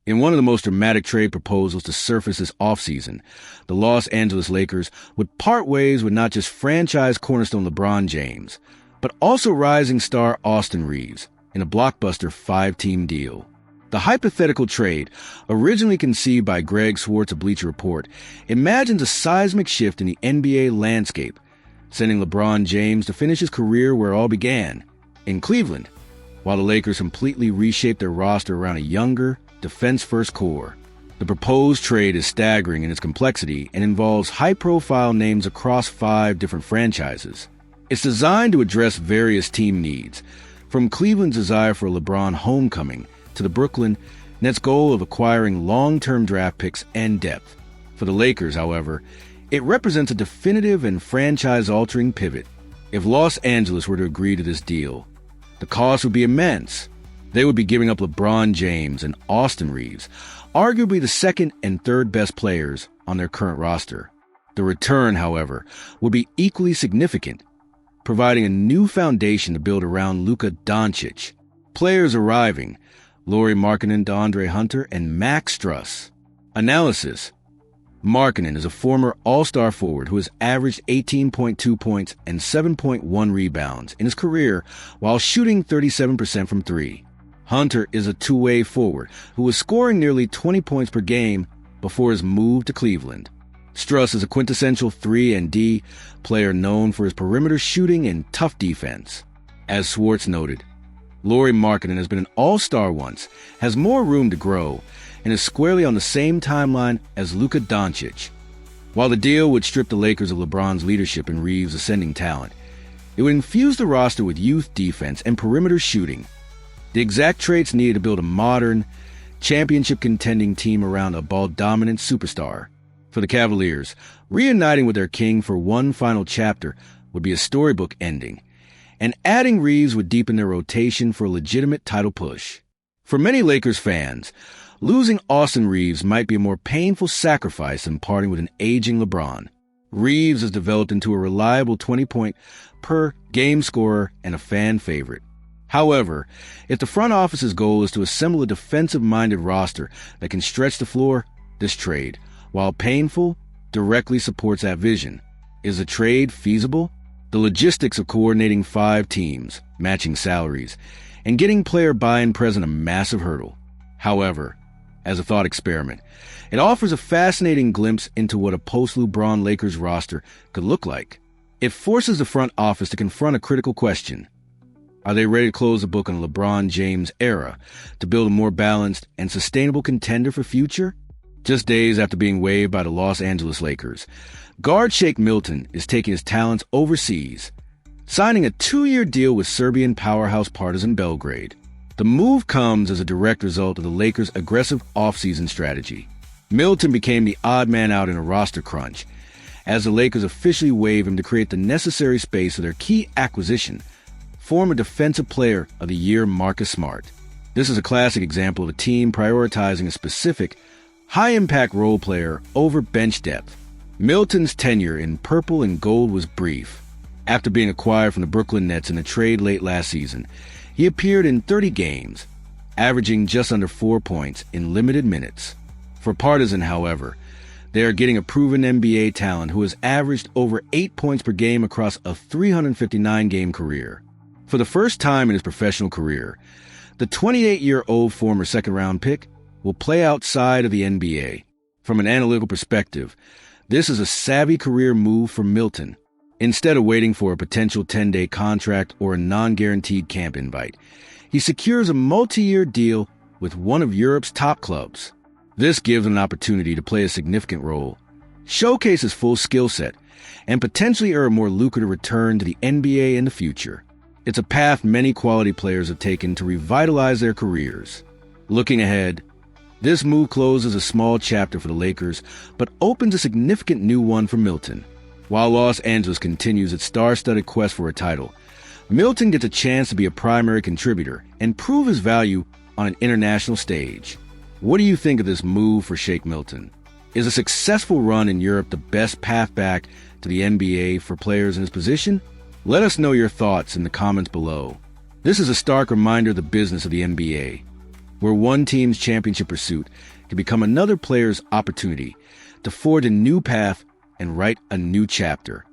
In one of the most dramatic trade proposals to surface this offseason, the Los Angeles Lakers would part ways with not just franchise cornerstone LeBron James, but also rising star Austin Reeves in a blockbuster 5-team deal. The hypothetical trade, originally conceived by Greg Swartz of Bleacher Report, imagines a seismic shift in the NBA landscape, sending LeBron James to finish his career where it all began, in Cleveland, while the Lakers completely reshape their roster around a younger, defense-first core. The proposed trade is staggering in its complexity and involves high-profile names across 5 different franchises. It's designed to address various team needs, from Cleveland's desire for a LeBron homecoming to the Brooklyn Nets' goal of acquiring long-term draft picks and depth. For the Lakers, however, it represents a definitive and franchise-altering pivot. If Los Angeles were to agree to this deal, the cost would be immense. They would be giving up LeBron James and Austin Reeves, arguably the second and third best players on their current roster. The return, however, would be equally significant, providing a new foundation to build around Luka Doncic. Players arriving: Lauri Markkanen, DeAndre Hunter, and Max Strus. Analysis: Markkanen is a former all-star forward who has averaged 18.2 points and 7.1 rebounds in his career while shooting 37% from three. Hunter is a two-way forward who was scoring nearly 20 points per game before his move to Cleveland. Strus is a quintessential 3-and-D player known for his perimeter shooting and tough defense. As Swartz noted, Lauri Markkanen has been an all-star once, has more room to grow, and is squarely on the same timeline as Luka Doncic. While the deal would strip the Lakers of LeBron's leadership and Reeves' ascending talent, it would infuse the roster with youth defense and perimeter shooting, the exact traits needed to build a modern, championship-contending team around a ball-dominant superstar. For the Cavaliers, reuniting with their king for one final chapter would be a storybook ending, and adding Reeves would deepen their rotation for a legitimate title push. For many Lakers fans, losing Austin Reeves might be a more painful sacrifice than parting with an aging LeBron. Reeves has developed into a reliable 20-point-per-game scorer and a fan favorite. However, if the front office's goal is to assemble a defensive-minded roster that can stretch the floor, this trade, while painful, directly supports that vision. Is the trade feasible? The logistics of coordinating 5 teams, matching salaries, and getting player buy-in present a massive hurdle. However, as a thought experiment, it offers a fascinating glimpse into what a post-LeBron Lakers roster could look like. It forces the front office to confront a critical question. Are they ready to close the book on the LeBron James era to build a more balanced and sustainable contender for future? Just days after being waived by the Los Angeles Lakers, guard Shake Milton is taking his talents overseas, signing a 2-year deal with Serbian powerhouse Partizan Belgrade. The move comes as a direct result of the Lakers' aggressive offseason strategy. Milton became the odd man out in a roster crunch, as the Lakers officially waived him to create the necessary space for their key acquisition, former Defensive Player of the Year Marcus Smart. This is a classic example of a team prioritizing a specific, high-impact role player over bench depth. Milton's tenure in purple and gold was brief. After being acquired from the Brooklyn Nets in a trade late last season, he appeared in 30 games, averaging just under 4 points in limited minutes. For Partizan, however, they are getting a proven NBA talent who has averaged over 8 points per game across a 359-game career. For the first time in his professional career, the 28-year-old former second-round pick will play outside of the NBA. From an analytical perspective, this is a savvy career move for Milton. Instead of waiting for a potential 10-day contract or a non-guaranteed camp invite, he secures a multi-year deal with one of Europe's top clubs. This gives him an opportunity to play a significant role, showcase his full skill set, and potentially earn a more lucrative return to the NBA in the future. It's a path many quality players have taken to revitalize their careers. Looking ahead, this move closes a small chapter for the Lakers, but opens a significant new one for Milton. While Los Angeles continues its star-studded quest for a title, Milton gets a chance to be a primary contributor and prove his value on an international stage. What do you think of this move for Shake Milton? Is a successful run in Europe the best path back to the NBA for players in his position? Let us know your thoughts in the comments below. This is a stark reminder of the business of the NBA, where one team's championship pursuit can become another player's opportunity to forge a new path and write a new chapter